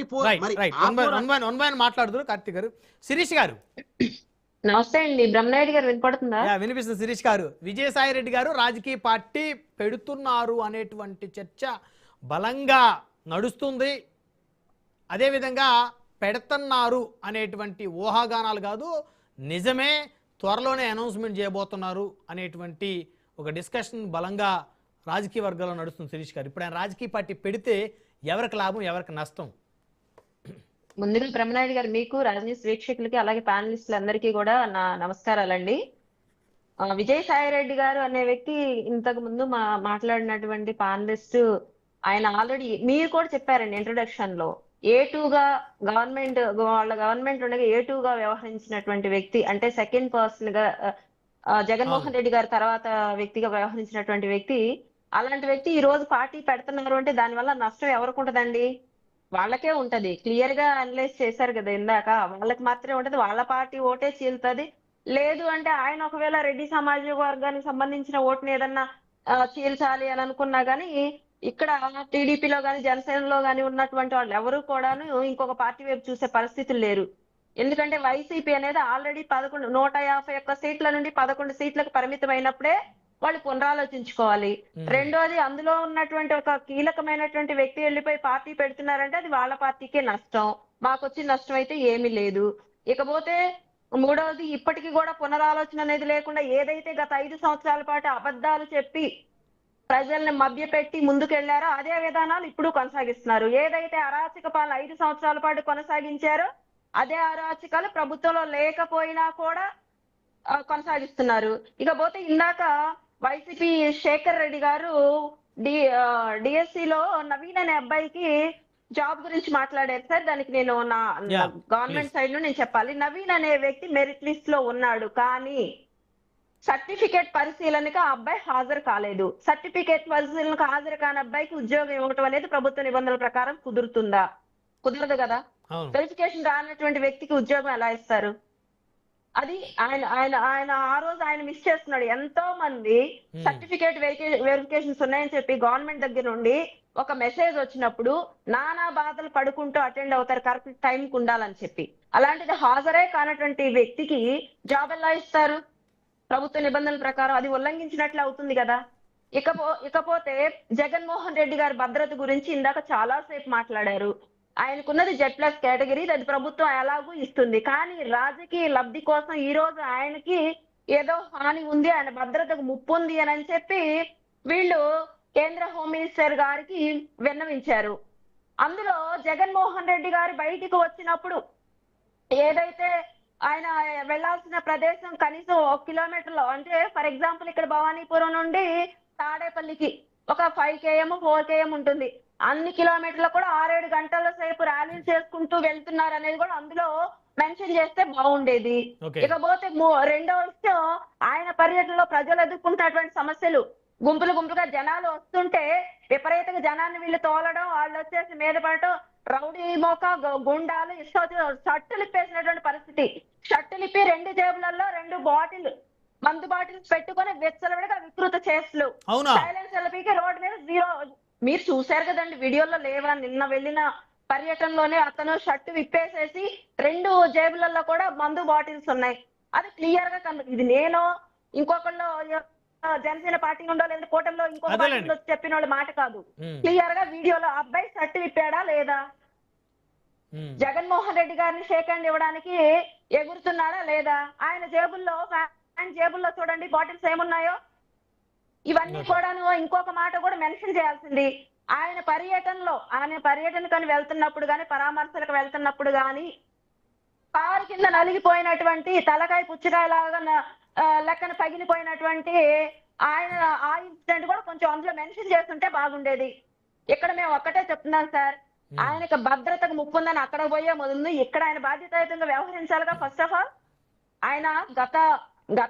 ఇటువంటి మరి మాట్లాడుతున్నారు కార్తీక్ గారు. శిరీష్ గారు నమస్తే అండి. బ్రహ్మనాయుడు గారు వినపడుతుందా? వినిపిస్తుంది. శిరీష్ గారు, విజయసాయి రెడ్డి గారు రాజకీయ పార్టీ పెడుతున్నారు అనేటువంటి చర్చ బలంగా నడుస్తుంది. అదేవిధంగా పెడుతున్నారు అనేటువంటి ఊహాగానాలు కాదు, నిజమే, త్వరలోనే అనౌన్స్మెంట్ చేయబోతున్నారు అనేటువంటి ఒక డిస్కషన్ బలంగా రాజకీయ వర్గాల్లో నడుస్తుంది. శిరీష్ గారు, ఇప్పుడు ఆయన రాజకీయ పార్టీ పెడితే ఎవరికి లాభం, ఎవరికి నష్టం? ముందుగా బ్రహ్మనాయుడు గారు, మీకు, రాజనీతి వీక్షకులకి, అలాగే ప్యానలిస్టులు అందరికీ కూడా నా నమస్కారాలండి. విజయసాయి రెడ్డి గారు అనే వ్యక్తి ఇంతకు ముందు మాట్లాడినటువంటి ప్యానలిస్ట్, ఆయన ఆల్రెడీ మీరు కూడా చెప్పారండి ఇంట్రొడక్షన్ లో, A2గా వాళ్ళ గవర్నమెంట్ ఉండగా A2గా వ్యవహరించినటువంటి వ్యక్తి, అంటే సెకండ్ పర్సన్ గా జగన్మోహన్ రెడ్డి గారి తర్వాత వ్యక్తిగా వ్యవహరించినటువంటి వ్యక్తి. అలాంటి వ్యక్తి ఈ రోజు పార్టీ పెడుతున్నారు అంటే దానివల్ల నష్టం ఎవరికి ఉంటదండి? వాళ్ళకే ఉంటది. క్లియర్ గా అనలైజ్ చేశారు కదా ఇందాక. వాళ్ళకి మాత్రమే ఉంటది, వాళ్ళ పార్టీ ఓటే చీలుతుంది. లేదు అంటే ఆయన ఒకవేళ రెడ్డి సామాజిక వర్గానికి సంబంధించిన ఓటుని ఏదన్నా చీల్చాలి అని అనుకున్నా గానీ, ఇక్కడ టీడీపీలో గాని జనసేనలో గాని ఉన్నటువంటి వాళ్ళు ఎవరు కూడాను ఇంకొక పార్టీ వైపు చూసే పరిస్థితులు లేరు. ఎందుకంటే వైసీపీ అనేది ఆల్రెడీ 151 సీట్ల నుండి 11 సీట్లకు పరిమితమైనప్పుడే వాళ్ళు పునరాలోచించుకోవాలి. రెండోది, అందులో ఉన్నటువంటి ఒక కీలకమైనటువంటి వ్యక్తి వెళ్ళిపోయి పార్టీ పెడుతున్నారంటే అది వాళ్ళ పార్టీకే నష్టం, మాకు వచ్చిన నష్టం అయితే ఏమీ లేదు. ఇకపోతే మూడవది, ఇప్పటికీ కూడా పునరాలోచన అనేది లేకుండా ఏదైతే గత 5 సంవత్సరాల పాటు అబద్ధాలు చెప్పి ప్రజల్ని మభ్యపెట్టి ముందుకెళ్లారో అదే విధానాలు ఇప్పుడు కొనసాగిస్తున్నారు. ఏదైతే అరాచక పాలన 5 సంవత్సరాల పాటు కొనసాగించారో అదే అరాచకాలు ప్రభుత్వంలో లేకపోయినా కూడా కొనసాగిస్తున్నారు. ఇకపోతే ఇందాక వైసీపీ శేఖర్ రెడ్డి గారు డిఎస్సిలో నవీన్ అనే అబ్బాయికి జాబ్ గురించి మాట్లాడారు సార్. దానికి నేను నా గవర్నమెంట్ సైడ్ లో నేను చెప్పాలి. నవీన్ అనే వ్యక్తి మెరిట్ లిస్ట్ లో ఉన్నాడు, కానీ సర్టిఫికేట్ పరిశీలనకు ఆ అబ్బాయి హాజరు కాలేదు. సర్టిఫికేట్ పరిశీలనకు హాజరు కాని అబ్బాయికి ఉద్యోగం ఇవ్వటం అనేది ప్రభుత్వ నిబంధనల ప్రకారం కుదురుతుందా? కుదరదు కదా. వెరిఫికేషన్ రానటువంటి వ్యక్తికి ఉద్యోగం ఎలా ఇస్తారు? అది ఆయన ఆయన ఆయన ఆ రోజు ఆయన మిస్ చేస్తున్నాడు. ఎంతో మంది సర్టిఫికేట్ వెరిఫికేషన్స్ ఉన్నాయని చెప్పి గవర్నమెంట్ దగ్గర నుండి ఒక మెసేజ్ వచ్చినప్పుడు నానా బాధలు పడుకుంటూ అటెండ్ అవుతారు, కరెక్ట్ టైంకి ఉండాలని చెప్పి. అలాంటిది హాజరే కానటువంటి వ్యక్తికి జాబ్ ఎలా ఇస్తారు? ప్రభుత్వ నిబంధనల ప్రకారం అది ఉల్లంఘించినట్లు అవుతుంది కదా. ఇకపోతే జగన్మోహన్ రెడ్డి గారి భద్రత గురించి ఇందాక చాలా సేపు మాట్లాడారు. ఆయనకున్నది Z+ కేటగిరీ, అది ప్రభుత్వం ఎలాగూ ఇస్తుంది. కానీ రాజకీయ లబ్ధి కోసం ఈ రోజు ఆయనకి ఏదో హాని ఉంది, ఆయన భద్రతకు ముప్పు ఉంది అని చెప్పి వీళ్ళు కేంద్ర హోమ్ మినిస్టర్ గారికి విన్నవించారు. అందులో జగన్మోహన్ రెడ్డి గారు బయటికి వచ్చినప్పుడు ఏదైతే ఆయన వెళ్లాల్సిన ప్రదేశం కనీసం 1 కిలోమీటర్లో, అంటే ఫర్ ఎగ్జాంపుల్ ఇక్కడ భవానీపురం నుండి తాడేపల్లికి ఒక 5 km 4 km ఉంటుంది. అన్ని కిలోమీటర్లు కూడా 6-7 గంటల సేపు ర్యాలీలు చేసుకుంటూ వెళ్తున్నారు అనేది కూడా అందులో మెన్షన్ చేస్తే బాగుండేది. ఇకపోతే రెండో విషయం, ఆయన పర్యటనలో ప్రజలు ఎదుర్కొంటున్నటువంటి సమస్యలు, గుంపులుగా జనాలు వస్తుంటే విపరీతంగా జనాన్ని వీళ్ళు తోలడం, వాళ్ళు వచ్చేసి మీద పడటం, రౌడీ మోక గుండాలు షర్టులు ఇప్పేసినటువంటి పరిస్థితి. షర్టులు ఇప్పి 2 జేబులలో 2 మందు బాటిల్స్ పెట్టుకొని విచ్చలవిడిగా వికృత చేష్టలు, సైలెన్స్ ఎల్పీకి రోడ్డు మీద 0. మీరు చూశారు కదండి వీడియోలో లేవా? నిన్న వెళ్ళిన పర్యటనలోనే అతను షర్టు విప్పేసేసి 2 జేబులలో కూడా మందు బాటిల్స్ ఉన్నాయి. అది క్లియర్ గా ఇది నేను ఇంకొకళ్ళు జనసేన పార్టీ ఉండో లేదా కూటమిలో ఇంకొక పార్టీలో చెప్పిన వాళ్ళ మాట కాదు. క్లియర్ గా వీడియోలో అబ్బాయి షర్టు విప్పాడా లేదా, జగన్మోహన్ రెడ్డి గారిని షేక్ హ్యాండ్ ఇవ్వడానికి ఎగురుతున్నాడా లేదా, ఆయన జేబుల్లో జేబుల్లో చూడండి బాటిల్స్ ఏమున్నాయో. ఇవన్నీ కూడాను ఇంకొక మాట కూడా మెన్షన్ చేయాల్సింది. ఆయన పర్యటనకు వెళ్తున్నప్పుడు గాని, పరామర్శలకు వెళ్తున్నప్పుడు గాని కారు కింద నలిగిపోయినటువంటి తలకాయ పుచ్చకాయలాగా లెక్కన పగిలిపోయినటువంటి ఆయన ఆ ఇన్సిడెంట్ కూడా కొంచెం అందులో మెన్షన్ చేస్తుంటే బాగుండేది. ఇక్కడ మేము ఒక్కటే చెప్తున్నాం సార్, ఆయనకు భద్రతకు ముప్పు ఉందని అక్కడ పోయే ముందు ఇక్కడ ఆయన బాధ్యతాయుతంగా వ్యవహరించాలిగా. ఫస్ట్ ఆఫ్ ఆల్ ఆయన గత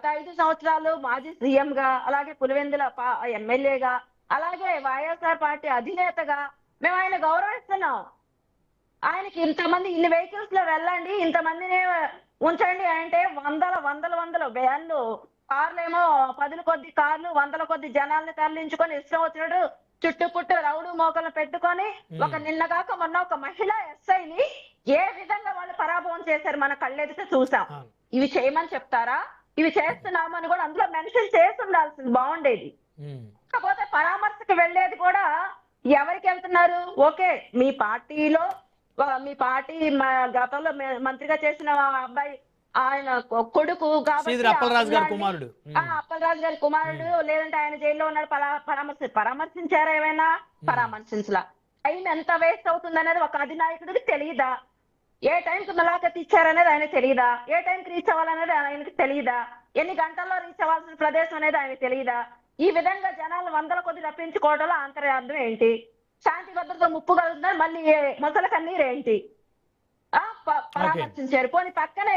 5 సంవత్సరాలు మాజీ సీఎం గా, అలాగే పులివెందుల ఎమ్మెల్యేగా, అలాగే వైఎస్ఆర్ పార్టీ అధినేతగా మేము ఆయన గౌరవిస్తున్నాం. ఆయనకి ఇన్ని వెహికల్స్ లో వెళ్ళండి, ఇంతమందిని ఉంచండి అంటే వందల వ్యాన్లు, కార్లు ఏమో 10 కొద్ది కార్లు, 100 కొద్ది జనాల్ని తరలించుకొని ఇష్టం వచ్చినట్టు చుట్టుపుట్టు రౌడు మోకలు పెట్టుకొని ఒక నిన్నగాక మొన్న ఒక మహిళా ఎస్ఐని ఏ విధంగా వాళ్ళు పరాభవం చేశారు మన కళ్ళెదుట చూసాం. ఇవి చేయమని చెప్తారా? ఇవి చేస్తున్నామని కూడా అందులో మెన్షన్ చేసి ఉండాల్సింది బాగుండేది. కాకపోతే పరామర్శకు వెళ్ళేది కూడా ఎవరికి వెళ్తున్నారు? ఓకే, మీ పార్టీలో మీ పార్టీ గతంలో మంత్రిగా చేసిన అబ్బాయి ఆయన కొడుకు కాబట్టి అప్పలరాజు గారి కుమారుడు, అప్పలరాజు గారి కుమారుడు, లేదంటే ఆయన జైల్లో ఉన్నాడు. పరామర్శించారా? ఏమైనా పరామర్శించలా. టైం ఎంత వేస్ట్ అవుతుంది అనేది ఒక అధినాయకుడికి తెలియదా? ఏ టైంకి ములాఖత్ ఇచ్చారనేది ఆయన తెలియదా? ఏ టైంకి రీచ్ అవ్వాలనేది ఆయనకి తెలియదా? ఎన్ని గంటల్లో రీచ్ అవ్వాల్సిన ప్రదేశం అనేది ఆయన తెలియదా? ఈ విధంగా జనాలు వందల కొద్ది రప్పించుకోవడంలో అంతర్యార్థం ఏంటి? శాంతి భద్రత ముప్పు కలుగుతుందని మళ్ళీ మొసల కన్నీరు ఏంటి? పరామర్శించారు. పోనీ పక్కనే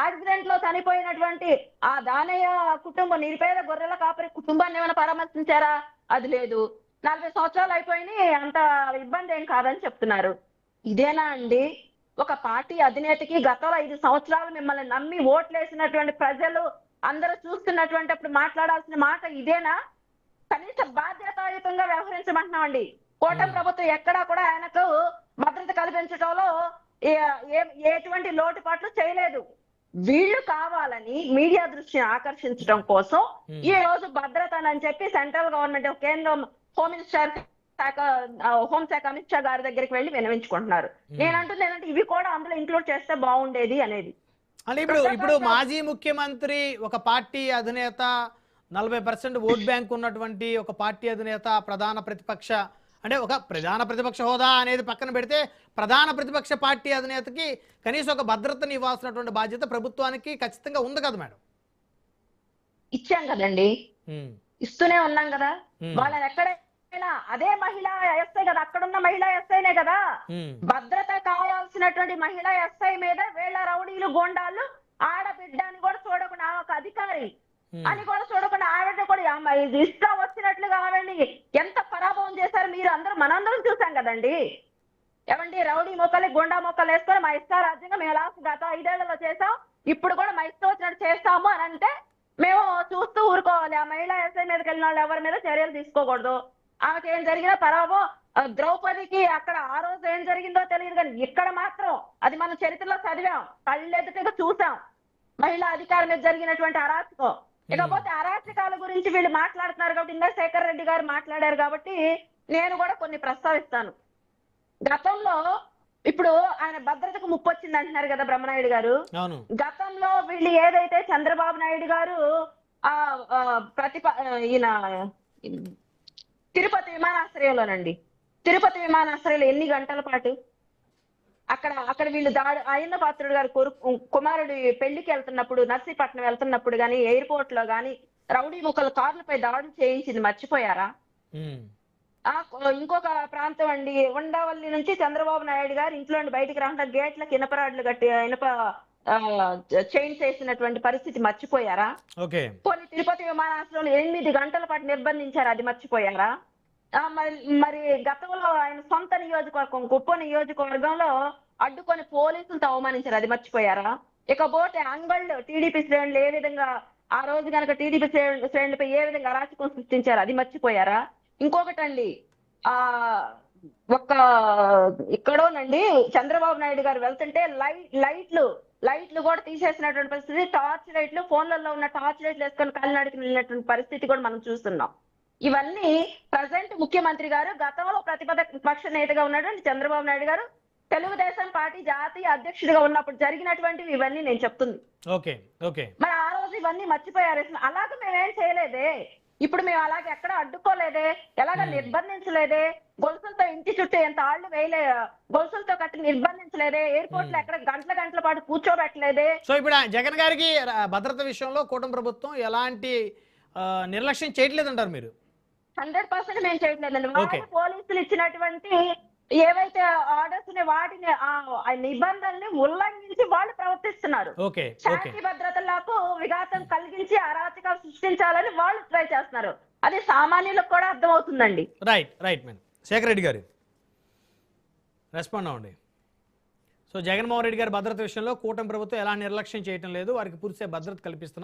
యాక్సిడెంట్ లో చనిపోయినటువంటి ఆ దానయ్య కుటుంబం, నిరుపేద గొర్రెల కాపరి కుటుంబాన్ని ఏమైనా పరామర్శించారా? అది లేదు. 40 సంవత్సరాలు అయిపోయినాయి, అంత ఇబ్బంది ఏం కాదని చెప్తున్నారు. ఇదేనా అండి ఒక పార్టీ అధినేతకి? గతంలో 5 సంవత్సరాలు మిమ్మల్ని నమ్మి ఓట్లేసినటువంటి ప్రజలు అందరూ చూస్తున్నటువంటి మాట్లాడాల్సిన మాట ఇదేనా? కనీస బాధ్యతాయుతంగా వ్యవహరించమంటున్నామండి. కూటమి ప్రభుత్వం ఎక్కడా కూడా ఆయనకు భద్రత కల్పించడంలో ఎటువంటి లోటుపాట్లు చేయలేదు. వీళ్ళు కావాలని మీడియా దృష్టిని ఆకర్షించడం కోసం ఈ రోజు భద్రత అని చెప్పి సెంట్రల్ గవర్నమెంట్ కేంద్రం హోంశాఖ అమిత్ షా గారి దగ్గరికి వెళ్ళి వినవించుకుంటున్నారు. నేనంటుంది ఏంటంటే ఇవి కూడా అందులో ఇంక్లూడ్ చేస్తే బాగుండేది అనేది. అంటే ఇప్పుడు మాజీ ముఖ్యమంత్రి, ఒక పార్టీ అధినేత, 40% ఓట్ బ్యాంక్ ఉన్నటువంటి ఒక పార్టీ అధినేత, ప్రధాన ప్రతిపక్ష, అంటే ఒక ప్రధాన ప్రతిపక్ష హోదా అనేది పక్కన పెడితే ప్రధాన ప్రతిపక్ష పార్టీ అధినేతకి కనీసం ఒక భద్రతని ఇవ్వాల్సినటువంటి బాధ్యత ప్రభుత్వానికి ఖచ్చితంగా ఉంది కదా మేడం? ఇచ్చాం కదండి, ఇస్తూనే ఉన్నాం కదా. వాళ్ళని ఎక్కడైనా అదే మహిళా ఎస్ఐ కదా, అక్కడున్న మహిళా ఎస్ఐనే కదా. భద్రత కావాల్సినటువంటి మహిళా ఎస్ఐ మీద వీళ్ళ రౌడీలు, గోండాలు, ఆడబిడ్డ అని కూడా చూడకుండా, ఒక అధికారి అని కూడా చూడకుండా ఆవిడ కూడా ఇష్టం వచ్చినట్లుగా ఆవిడని ఎంత పరాభవం చేశారు మీరు అందరూ, మనందరం చూసాం కదండి. ఏమండి, రౌడీ మొక్కలు, గుండా మొక్కలు వేసుకొని మా ఇష్టారాజ్యంగా మేము గత 5 ఏళ్లలో చేసాం, ఇప్పుడు కూడా మా ఇష్టం వచ్చినట్టు చేస్తాము అని అంటే మేము చూస్తూ ఊరుకోవాలి. ఆ మహిళా ఎస్ఐ మీదకి వెళ్ళిన వాళ్ళు ఎవరి మీద చర్యలు తీసుకోకూడదు. ఆమెకి ఏం జరిగినా పరాభవం. ద్రౌపదికి అక్కడ ఆ రోజు ఏం జరిగిందో తెలియదు, కానీ ఇక్కడ మాత్రం అది మన చరిత్రలో చదివాం, కళ్ళెదుటగా చూసాం మహిళా అధికారి మీద జరిగినటువంటి అరాచకం. ఇకపోతే అరాచకాల గురించి వీళ్ళు మాట్లాడుతున్నారు కాబట్టి, ఇంకా శేఖర్ రెడ్డి గారు మాట్లాడారు కాబట్టి నేను కూడా కొన్ని ప్రస్తావిస్తాను. గతంలో ఇప్పుడు ఆయన భద్రతకు ముప్పు వచ్చింది అంటున్నారు కదా బ్రహ్మనాయుడు గారు. గతంలో వీళ్ళు ఏదైతే చంద్రబాబు నాయుడు గారు ఈయన తిరుపతి విమానాశ్రయంలోనండి, తిరుపతి విమానాశ్రయంలో ఎన్ని గంటల పాటు అక్కడ వీళ్ళు అయ్యన్న పాత్రుడు గారు కుమారుడి పెళ్లికి వెళ్తున్నప్పుడు, నర్సీపట్నం వెళ్తున్నప్పుడు గాని, ఎయిర్పోర్ట్ లో గాని రౌడీ ముక్కలు కార్లపై దాడులు చేయించింది మర్చిపోయారా? ఇంకొక ప్రాంతం అండి, ఉండవల్లి నుంచి చంద్రబాబు నాయుడు గారు ఇంట్లో బయటికి రాకుండా గేట్లకు ఇనపరాడ్లు కట్టి ఇనప చైన్స్ వేసినటువంటి పరిస్థితి మర్చిపోయారా? పోనీ తిరుపతి విమానాశ్రయంలో 8 గంటల పాటు నిర్బంధించారు, అది మర్చిపోయారా? మరి గతంలో ఆయన సొంత నియోజకవర్గం కుప్ప నియోజకవర్గంలో అడ్డుకొని పోలీసులతో అవమానించారు, అది మర్చిపోయారా? ఇకపోతే అంగళ్ళు టీడీపీ శ్రేణులు ఏ విధంగా ఆ రోజు కనుక టీడీపీ శ్రేణులపై ఏ విధంగా అరాచకం సృష్టించారు, అది మర్చిపోయారా? ఇంకొకటండి, ఇక్కడోనండి చంద్రబాబు నాయుడు గారు వెళ్తుంటే లైట్లు కూడా తీసేసినటువంటి పరిస్థితి, టార్చ్ లైట్లు, ఫోన్లలో ఉన్న టార్చ్ లైట్లు వేసుకొని కాలినడకి వెళ్ళినటువంటి పరిస్థితి కూడా మనం చూస్తున్నాం. ఇవన్నీ ప్రజెంట్ ముఖ్యమంత్రి గారు, గతంలో ప్రతిపక్ష నేతగా ఉన్నటువంటి చంద్రబాబు నాయుడు గారు తెలుగుదేశం పార్టీ జాతీయ అధ్యక్షుడిగా ఉన్నప్పుడు జరిగినటువంటివి ఇవన్నీ నేను చెప్తుంది. మరి ఆ రోజు ఇవన్నీ మర్చిపోయారు. అలాగే మేమేం చేయలేదే, ఇప్పుడు మేము అలాగే ఎక్కడ అడ్డుకోలేదే, ఎలాగ నిర్బంధించలేదే, గొలుసులతో ఇంటి చుట్టూ ఎంత ఆళ్లు వేయలే, గొలుసులతో కట్టి నిర్బంధించలేదే, ఎయిర్పోర్ట్ లో ఎక్కడ గంటల పాటు కూర్చోబెట్టలేదే. సో ఇప్పుడు జగన్ గారికి భద్రత విషయంలో కూటమి ప్రభుత్వం ఎలాంటి నిర్లక్ష్యం చేయట్లేదంటారు మీరు? 100% మేము చేయట్లేదండి. పోలీసులు ఇచ్చినటువంటి ఏవైతే ఆర్డర్స్ వాటిని నిబంధనల్ని ఉల్లంఘించి వాళ్ళు ప్రవర్తిస్తున్నారు. శాంతి భద్రతలకు విఘాతం కలిగించి అరాచకాలు సృష్టించాలని వాళ్ళు ట్రై చేస్తున్నారు. అది సామాన్యులకు కూడా అర్థమవుతుందండి. Right madam. శేఖర్ రెడ్డి గారు రెస్పాండ్ అవ్వండి. సో జగన్మోహన్ రెడ్డి గారి భద్రత విషయంలో కూటమి ప్రభుత్వం ఎలా నిర్లక్ష్యం చేయటం లేదు, వారికి పూర్తి భద్రత కల్పిస్తున్నాం.